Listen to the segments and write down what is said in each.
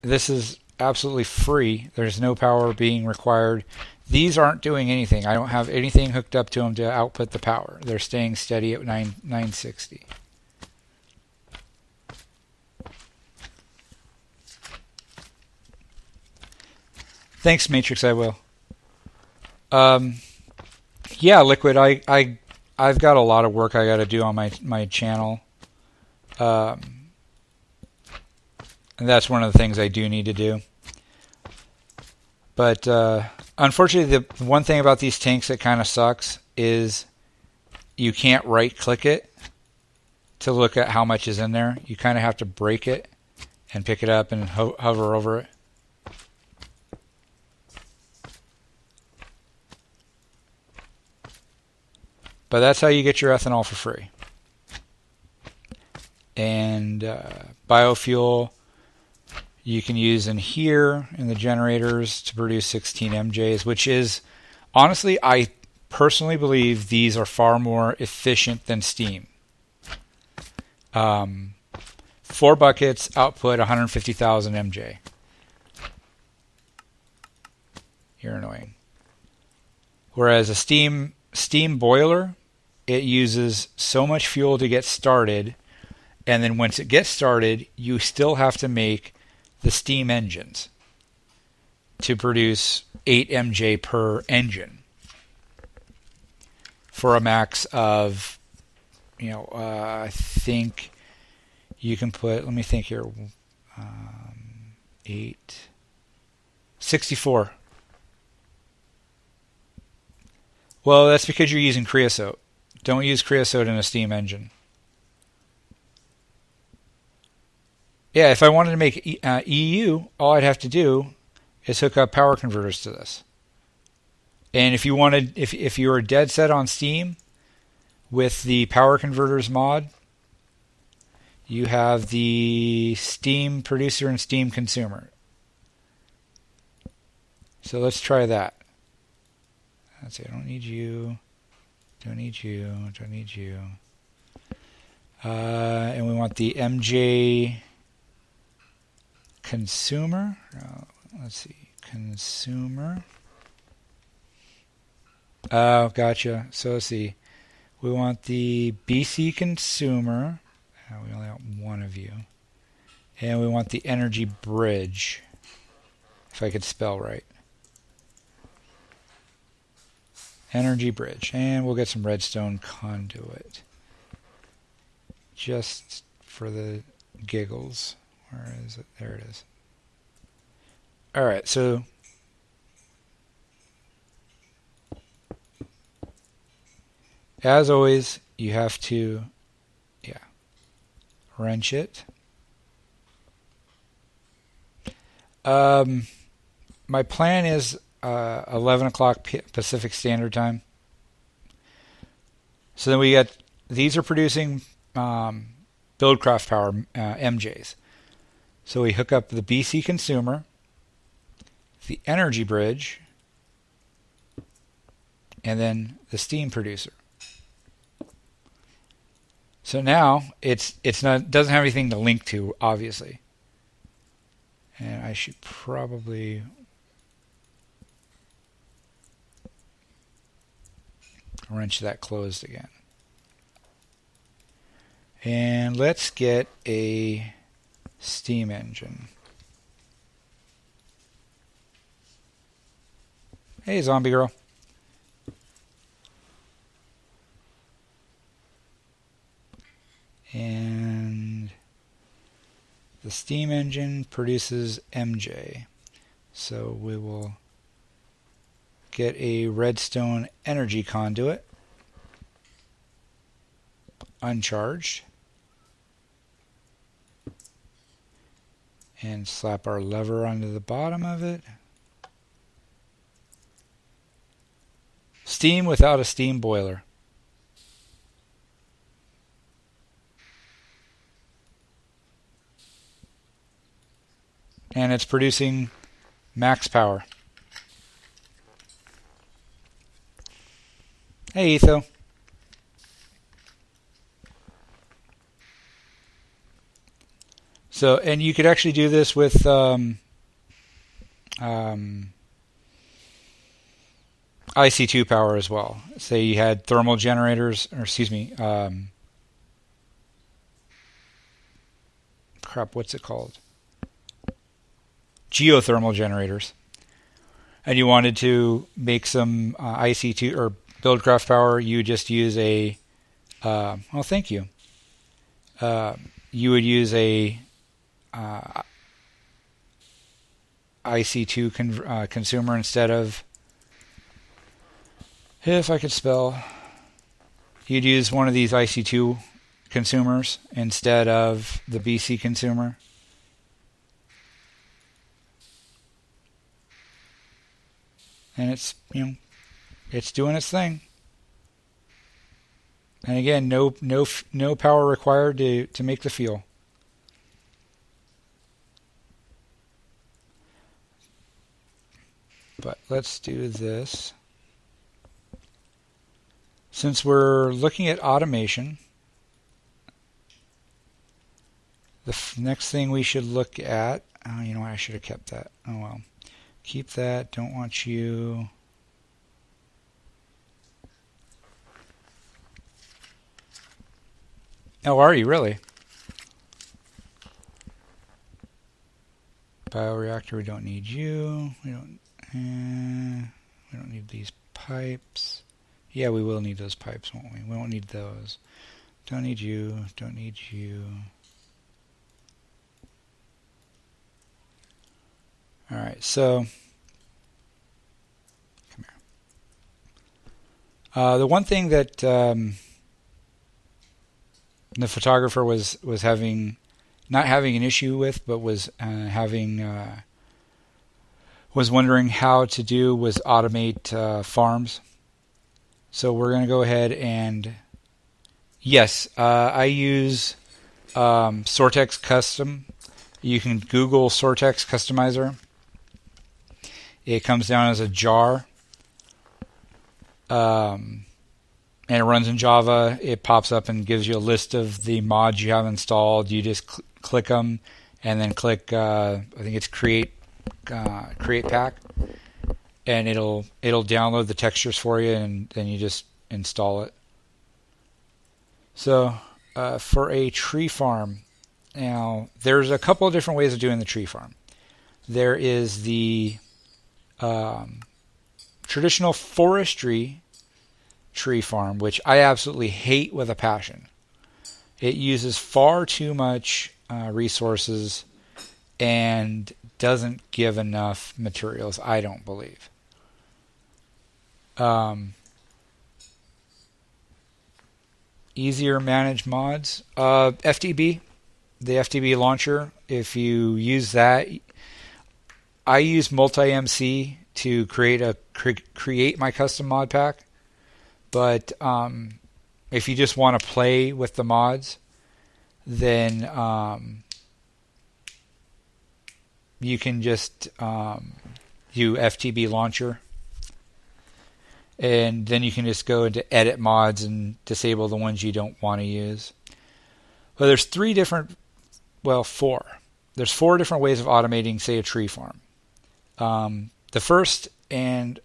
this is absolutely free. There's no power being required. These aren't doing anything. I don't have anything hooked up to them to output the power. They're staying steady at 960. Thanks, Matrix. I will. Yeah, Liquid. I've got a lot of work I got to do on my channel, and that's one of the things I do need to do. But unfortunately, the one thing about these tanks that kind of sucks is you can't right-click it to look at how much is in there. You kind of have to break it and pick it up and hover over it. But that's how you get your ethanol for free. And biofuel you can use in here in the generators to produce 16 MJs, which is, honestly, I personally believe these are far more efficient than steam. 4 buckets output 150,000 MJ. You're annoying. Whereas a steam boiler, it uses so much fuel to get started, and then once it gets started, you still have to make the steam engines to produce 8 MJ per engine for a max of, I think you can put, let me think here, 64. Well, that's because you're using creosote. Don't use creosote in a steam engine. Yeah, if I wanted to make EU, all I'd have to do is hook up power converters to this. And if you wanted, if you were dead set on steam with the power converters mod, you have the steam producer and steam consumer. So let's try that. Let's see, I don't need you. Don't need you. Don't need you. And we want the MJ consumer. Let's see. Consumer. Oh, gotcha. So let's see. We want the BC consumer. We only want one of you. And we want the energy bridge. If I could spell right. Energy bridge. And we'll get some redstone conduit. Just for the giggles. Where is it? There it is. Alright, so as always, you have to wrench it. My plan is 11 o'clock Pacific Standard Time. So then we get, these are producing Buildcraft power MJs. So we hook up the BC consumer, the energy bridge, and then the steam producer. So now it's not, doesn't have anything to link to, obviously. And I should probably wrench that closed again. And let's get a steam engine. Hey, zombie girl. And the steam engine produces MJ. So we will get a redstone energy conduit, uncharged, and slap our lever onto the bottom of it. Steam without a steam boiler. And it's producing max power. Hey, Etho. So, and you could actually do this with IC2 power as well. Say you had thermal generators, or excuse me, what's it called? Geothermal generators. And you wanted to make some IC2 or Buildcraft power, you just use a, well, thank you. You would use a IC2 consumer instead of, if I could spell, you'd use one of these IC2 consumers instead of the BC consumer. And it's, it's doing its thing. And again, no power required to make the fuel. But let's do this. Since we're looking at automation, the next thing we should look at, oh, I should have kept that. Oh well. Keep that. Don't want you. Oh, are you really? Bioreactor, we don't need you. We don't need these pipes. Yeah, we will need those pipes, won't we? We won't need those. Don't need you. Don't need you. All right, so come here. The one thing that the photographer was not having an issue with, but was wondering how to do was automate farms. So we're going to go ahead and yes, I use Sortex Custom. You can Google Sortex Customizer. It comes down as a jar, and it runs in Java. It pops up and gives you a list of the mods you have installed. You just click them, and then click I think it's create pack, and it'll download the textures for you, and then you just install it. So for a tree farm, now there's a couple of different ways of doing the tree farm. There is the traditional forestry tree farm, which I absolutely hate with a passion. It uses far too much resources and doesn't give enough materials, I don't believe. Easier managed mods. FTB, the FTB launcher, if you use that, I use multi-MC to create my custom mod pack. But if you just want to play with the mods, then you can just do FTB launcher, and then you can just go into edit mods and disable the ones you don't want to use. But there's four. There's 4 different ways of automating, say, a tree farm. The first and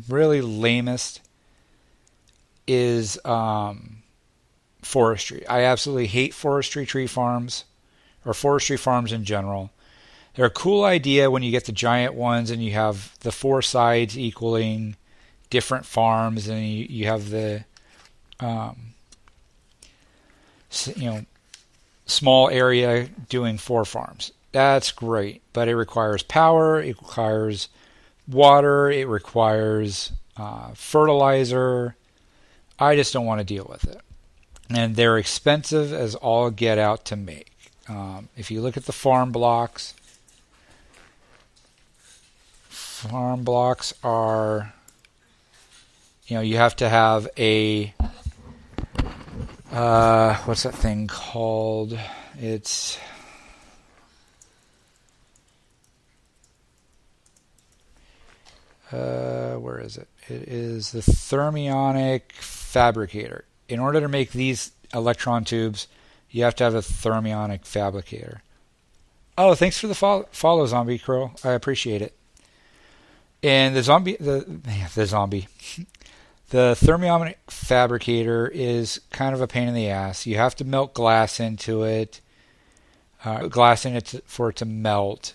really lamest is forestry. I absolutely hate forestry tree farms, or forestry farms in general. They're a cool idea when you get the giant ones and you have the 4 sides equaling different farms, and you have the small area doing 4 farms. That's great, but it requires power, it requires water, it requires fertilizer. I just don't want to deal with it. And they're expensive as all get out to make. If you look at the farm blocks are, you have to have a, what's that thing called? It's, where is it? It is the thermionic fabricator. In order to make these electron tubes, You have to have a thermionic fabricator. Oh, thanks for the follow, Zombie Crow. I appreciate it. And the thermionic fabricator is kind of a pain in the ass. You have to melt glass into it, for it to melt,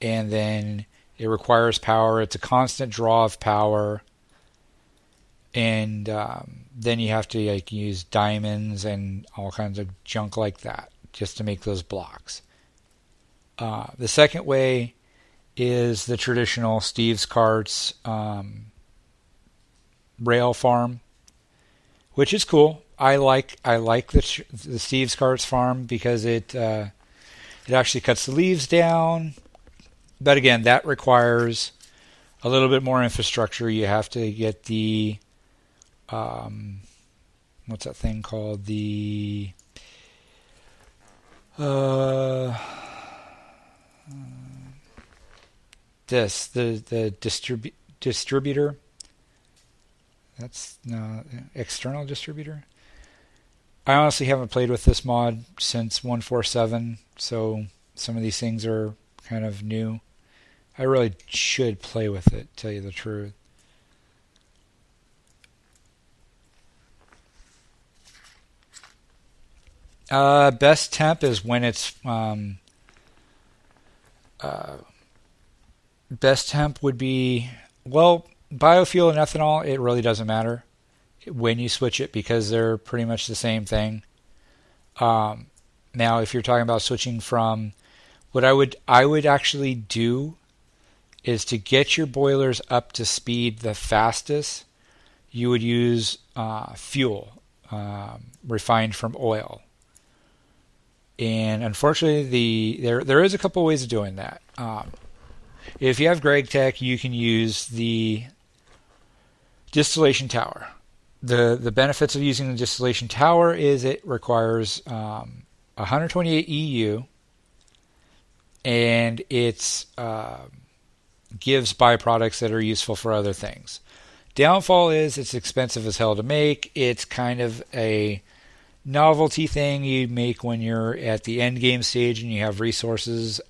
and then it requires power. It's a constant draw of power, and then you have to use diamonds and all kinds of junk like that just to make those blocks. The second way is the traditional Steve's Carts rail farm, which is cool. I like the Steve's Carts farm because it actually cuts the leaves down. But again, that requires a little bit more infrastructure. You have to get the what's that thing called? The distributor. That's no external distributor. I honestly haven't played with this mod since 1.4.7, so some of these things are kind of new. I really should play with it, tell you the truth. Best temp is when it's best temp would be, well, biofuel and ethanol, it really doesn't matter when you switch it because they're pretty much the same thing. Now, if you're talking about switching from, what I would actually do is to get your boilers up to speed the fastest, you would use fuel refined from oil. And unfortunately, there is a couple ways of doing that. If you have Greg Tech, you can use the distillation tower. The benefits of using the distillation tower is it requires 128 EU, and it's gives byproducts that are useful for other things. Downfall is it's expensive as hell to make. It's kind of a novelty thing you make when you're at the end game stage and you have resources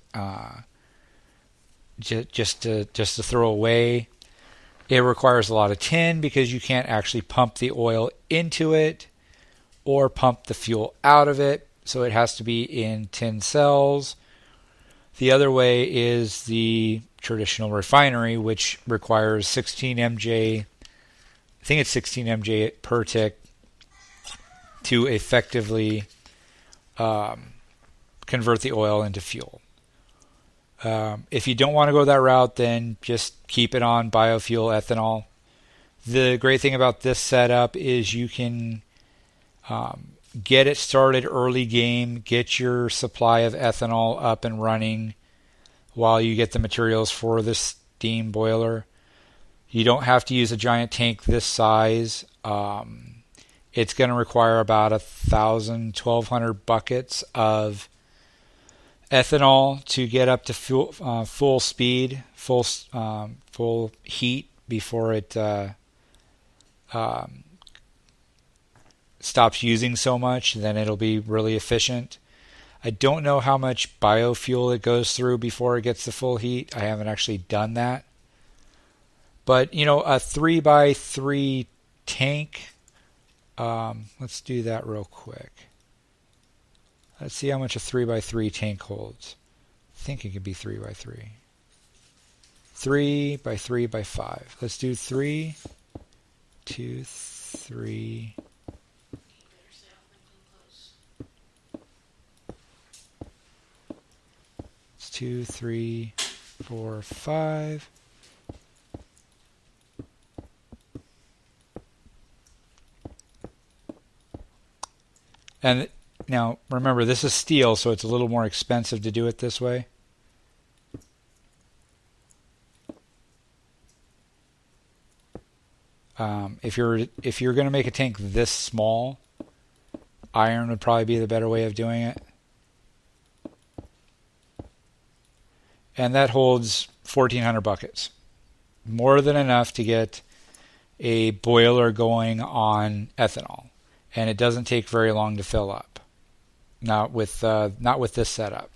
just to throw away. It requires a lot of tin because you can't actually pump the oil into it or pump the fuel out of it, so it has to be in tin cells. The other way is the traditional refinery, which requires 16 MJ, I think it's 16 MJ per tick, to effectively convert the oil into fuel. If you don't want to go that route, then just keep it on biofuel ethanol. The great thing about this setup is you can get it started early game, get your supply of ethanol up and running while you get the materials for the steam boiler. You don't have to use a giant tank this size. It's going to require about 1,200 buckets of ethanol to get up to full speed, full heat before it stops using so much. Then it'll be really efficient. I don't know how much biofuel it goes through before it gets to full heat. I haven't actually done that. But, a 3x3 tank, let's do that real quick. Let's see how much a 3x3 tank holds. I think it could be 3x3. 3x3x5. Let's do 3, 2, 3. It's 2, 3, 4, 5. And now, remember, this is steel, so it's a little more expensive to do it this way. If you're going to make a tank this small, iron would probably be the better way of doing it. And that holds 1,400 buckets. More than enough to get a boiler going on ethanol. And it doesn't take very long to fill up. Not with this setup.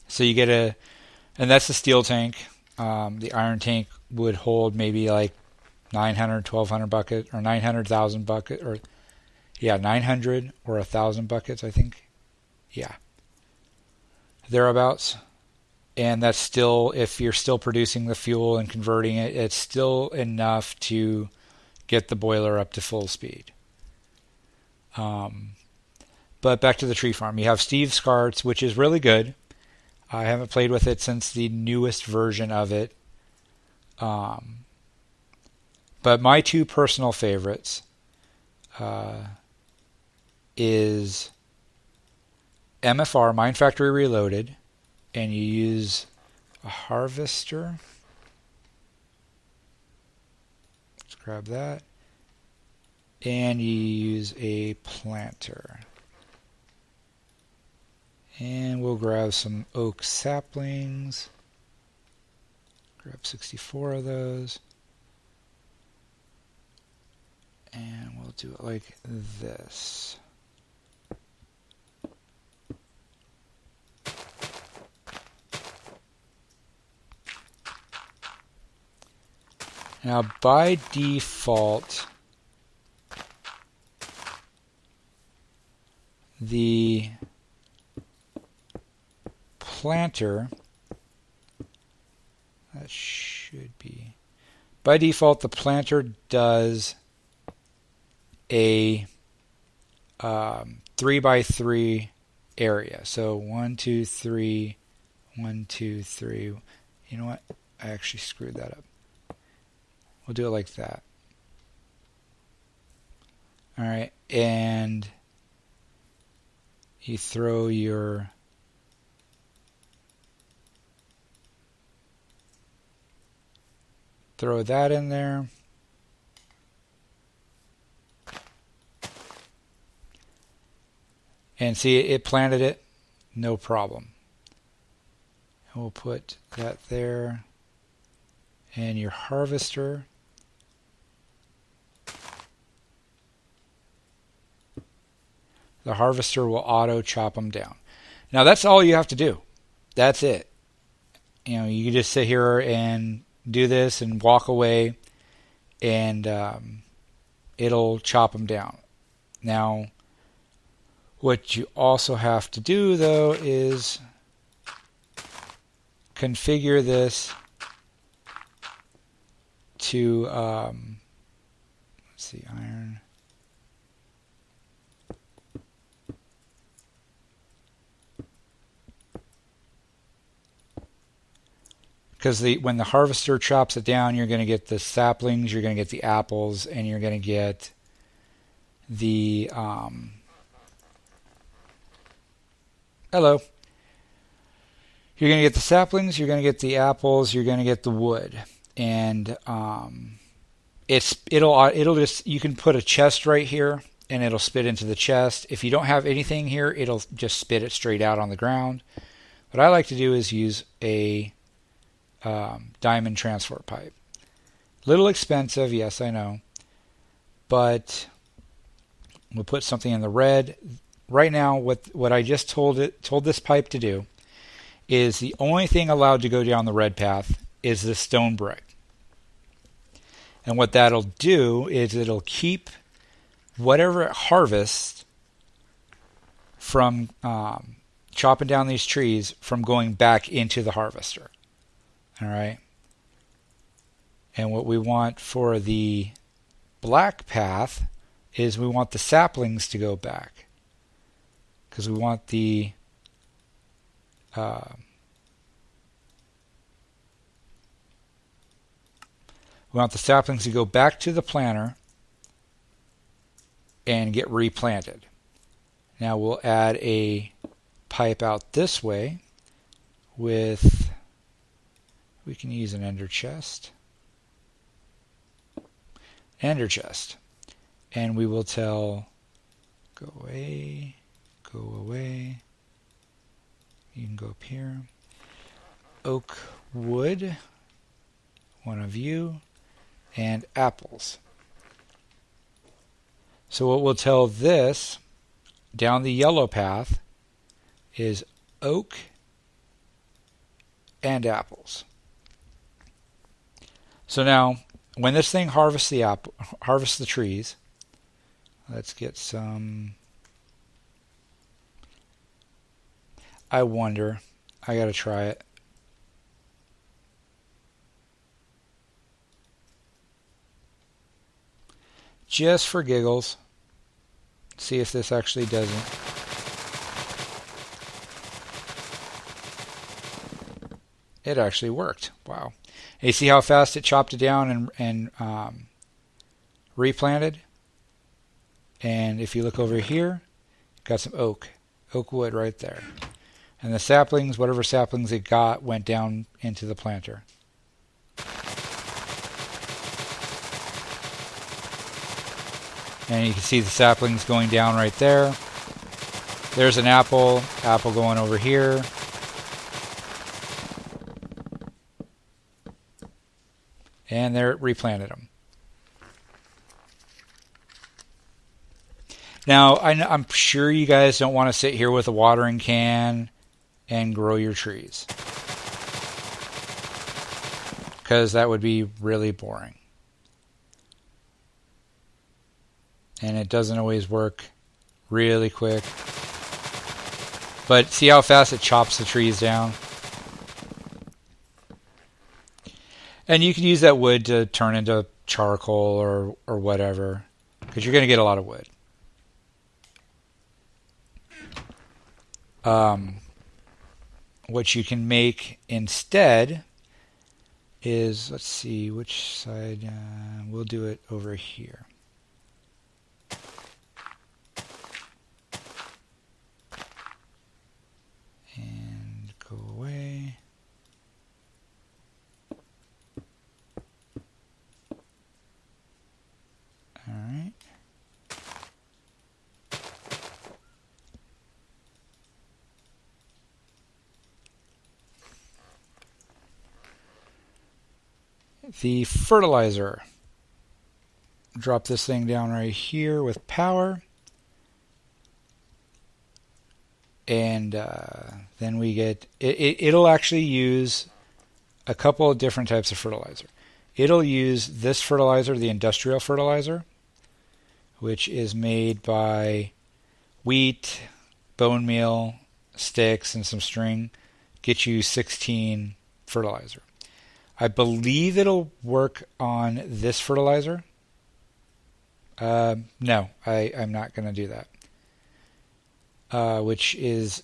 So you get and that's the steel tank. The iron tank would hold maybe like 900, 1,200 buckets, or 900,000 bucket, or yeah, 900 or 1,000 buckets, I think. Yeah, thereabouts. And that's still, if you're still producing the fuel and converting it, it's still enough to get the boiler up to full speed. But back to the tree farm. You have Steve's carts, which is really good. I haven't played with it since the newest version of it. But my two personal favorites is MFR, Mine Factory Reloaded, and you use a harvester. Let's grab that. And you use a planter. And we'll grab some oak saplings. Grab 64 of those. And we'll do it like this. Now, by default, the planter, that should be, by default, the planter does a 3x3 area. So 1, 2, 3, 1, 2, 3. You know what? I actually screwed that up. We'll do it like that. All right, and you throw your that in there. And see, it planted it, no problem. And we'll put that there. And your harvester. The harvester will auto chop them down. Now that's all you have to do. That's it. You know, you can just sit here and do this and walk away, and it'll chop them down. Now, what you also have to do, though, is configure this to, let's see, iron. Because when the harvester chops it down, you're going to get the saplings, you're going to get the apples, and you're going to get the hello. You're going to get the saplings, you're going to get the apples, you're going to get the wood, and it'll just, you can put a chest right here, and it'll spit into the chest. If you don't have anything here, it'll just spit it straight out on the ground. What I like to do is use a diamond transport pipe. Little expensive, yes, I know, but we'll put something in the red. Right now, what I just told this pipe to do is the only thing allowed to go down the red path is the stone brick. And what that'll do is it'll keep whatever it harvests from chopping down these trees from going back into the harvester. All right. And what we want for the black path is we want the saplings to go back, because we want the saplings to go back to the planter and get replanted. Now we'll add a pipe out this way with, we can use an ender chest. And we will tell, go away, go away. You can go up here. Oak wood, one of you, and apples. So what we'll tell this down the yellow path is oak and apples. So now, when this thing harvests the trees, let's get some. I wonder. I gotta try it. Just for giggles. See if this actually does it. It actually worked. Wow. And you see how fast it chopped it down and replanted? And if you look over here, got some oak wood right there. And the saplings, whatever saplings it got, went down into the planter. And you can see the saplings going down right there. There's an apple going over here. And there it replanted them. Now, I'm sure you guys don't want to sit here with a watering can and grow your trees, because that would be really boring. And it doesn't always work really quick. But see how fast it chops the trees down? And you can use that wood to turn into charcoal or whatever, because you're going to get a lot of wood. What you can make instead is, let's see, which side, we'll do it over here. And go away. All right. The fertilizer. Drop this thing down right here with power. And then we get, it'll actually use a couple of different types of fertilizer. It'll use this fertilizer, the industrial fertilizer, which is made by wheat, bone meal, sticks, and some string. Get you 16 fertilizer. I believe it'll work on this fertilizer. No, I'm not going to do that. Which is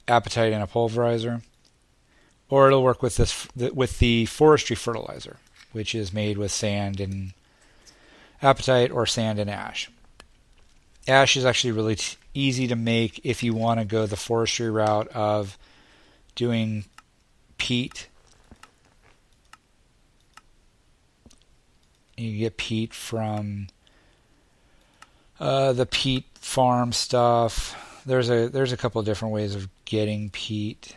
apatite in a pulverizer. Or it'll work with with the forestry fertilizer, which is made with sand and apatite or sand and ash. Ash is actually really easy to make if you want to go the forestry route of doing peat. You get peat from the peat farm stuff. There's a couple of different ways of getting peat.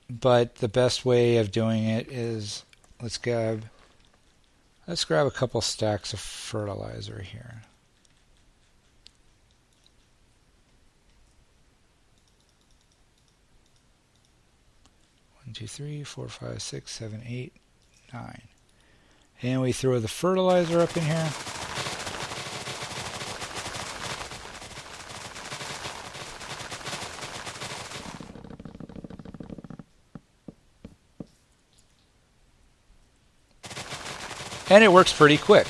But the best way of doing it is let's grab a couple stacks of fertilizer here. One, two, three, 4, 5, 6, 7, 8, 9. And we throw the fertilizer up in here. And it works pretty quick.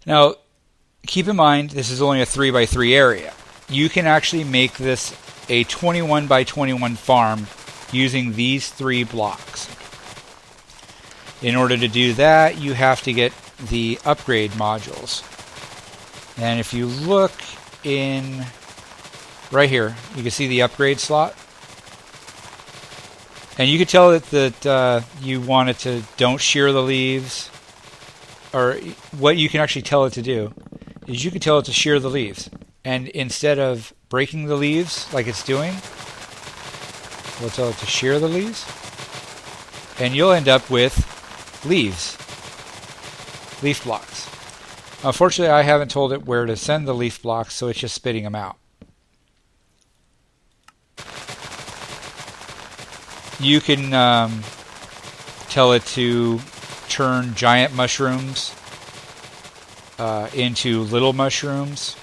Now, keep in mind, this is only a 3x3 area. You can actually make this a 21 by 21 farm using these 3 blocks. In order to do that, you have to get the upgrade modules. And if you look in right here, you can see the upgrade slot. And you can tell it that you want it to don't shear the leaves. Or what you can actually tell it to do is you can tell it to shear the leaves. And instead of breaking the leaves like it's doing, we'll tell it to shear the leaves. And you'll end up with leaves. Leaf blocks. Unfortunately, I haven't told it where to send the leaf blocks, so it's just spitting them out. You can tell it to turn giant mushrooms into little mushrooms.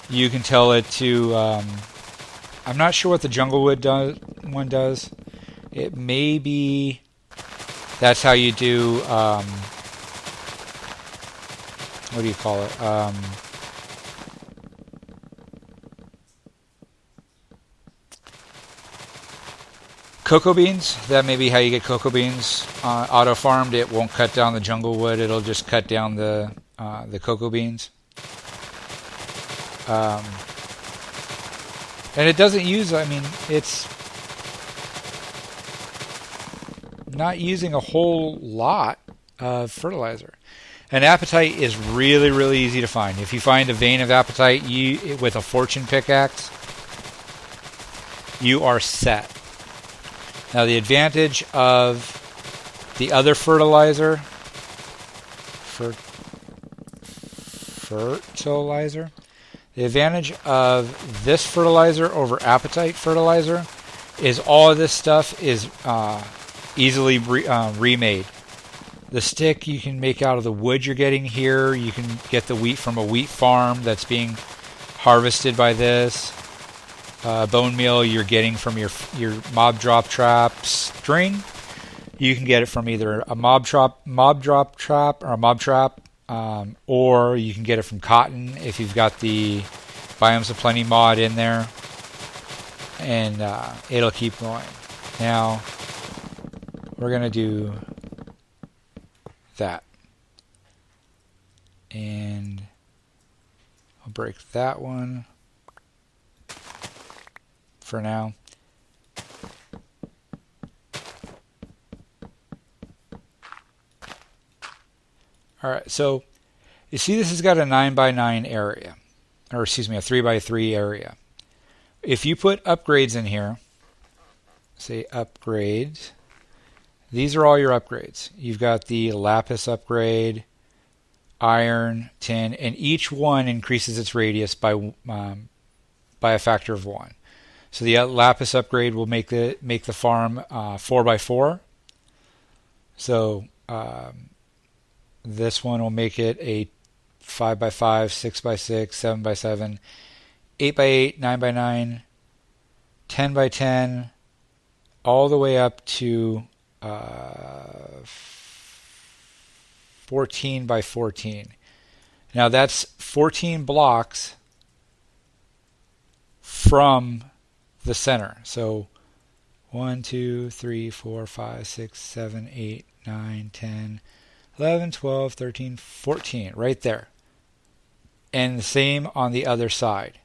You can tell it to... I'm not sure what the junglewood one does. It may be... That's how you do... what do you call it? Cocoa beans. That may be how you get cocoa beans auto farmed. It won't cut down the jungle wood. It'll just cut down the cocoa beans. And it doesn't use. I mean, it's not using a whole lot of fertilizer. And apatite is really, really easy to find. If you find a vein of apatite with a fortune pickaxe, you are set. Now the advantage of the other fertilizer, the advantage of this fertilizer over apatite fertilizer is all of this stuff is easily remade. The stick you can make out of the wood you're getting here. You can get the wheat from a wheat farm that's being harvested by this. Bone meal you're getting from your mob drop trap string. You can get it from either a mob drop trap, or a mob trap, or you can get it from cotton if you've got the Biomes of Plenty mod in there, and it'll keep going. Now we're gonna do that, and I'll break that one for now. Alright, so you see this has got a 9x9 area, or excuse me, a 3x3 area. If you put upgrades in here, say upgrades, these are all your upgrades. You've got the lapis upgrade, iron, tin, and each one increases its radius by a factor of 1. So the lapis upgrade will make the farm 4x4. So this one will make it a 5x5, 6x6, 7x7, 8x8, 9x9, 10x10, all the way up to 14x14. Now that's 14 blocks from the center. So 1, 2, 3, 4, 5, 6, 7, 8, 9, 10, 11, 12, 13, 14, right there. And the same on the other side.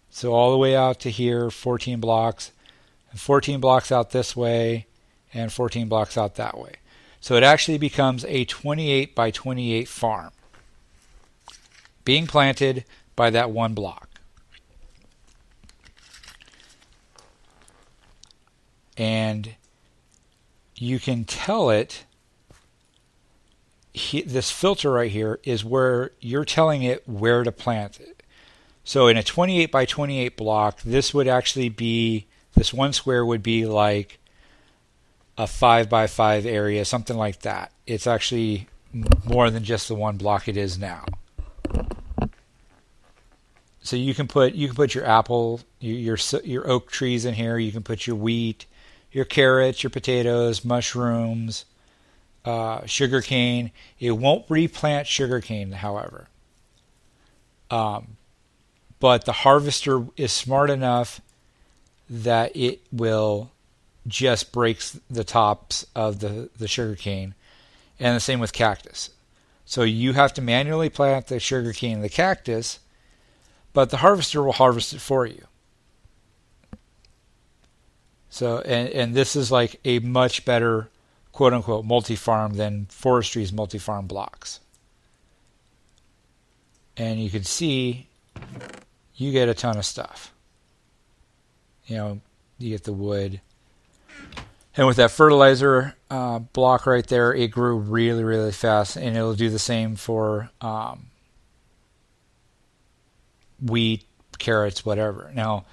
So all the way out to here, 14 blocks, and 14 blocks out this way, and 14 blocks out that way. So it actually becomes a 28 by 28 farm being planted by that one block. And you can tell it, this filter right here is where you're telling it where to plant it. So in a 28 by 28 block, this would actually be, this one square would be like a 5x5 area, something like that. It's actually more than just the one block it is now. So you can put your apple, your oak trees in here. You can put your wheat, your carrots, your potatoes, mushrooms, sugarcane. It won't replant sugarcane, however. But the harvester is smart enough that it will just breaks the tops of the sugarcane, and the same with cactus. So you have to manually plant the sugarcane and the cactus, but the harvester will harvest it for you. So, and this is like a much better quote unquote multi-farm than forestry's multi-farm blocks. And you can see you get a ton of stuff. You know, you get the wood. And with that fertilizer block right there, it grew really, really fast. And it'll do the same for wheat, carrots, whatever. Now,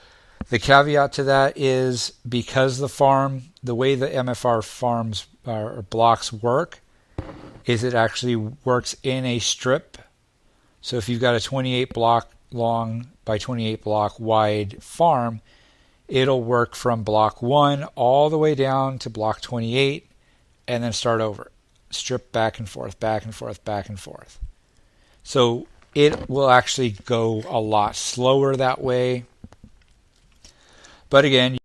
the caveat to that is because the way the MFR farms or blocks work is it actually works in a strip. So if you've got a 28 block long by 28 block wide farm, it'll work from block 1 all the way down to block 28 and then start over. Strip back and forth, back and forth, back and forth. So it will actually go a lot slower that way. But again,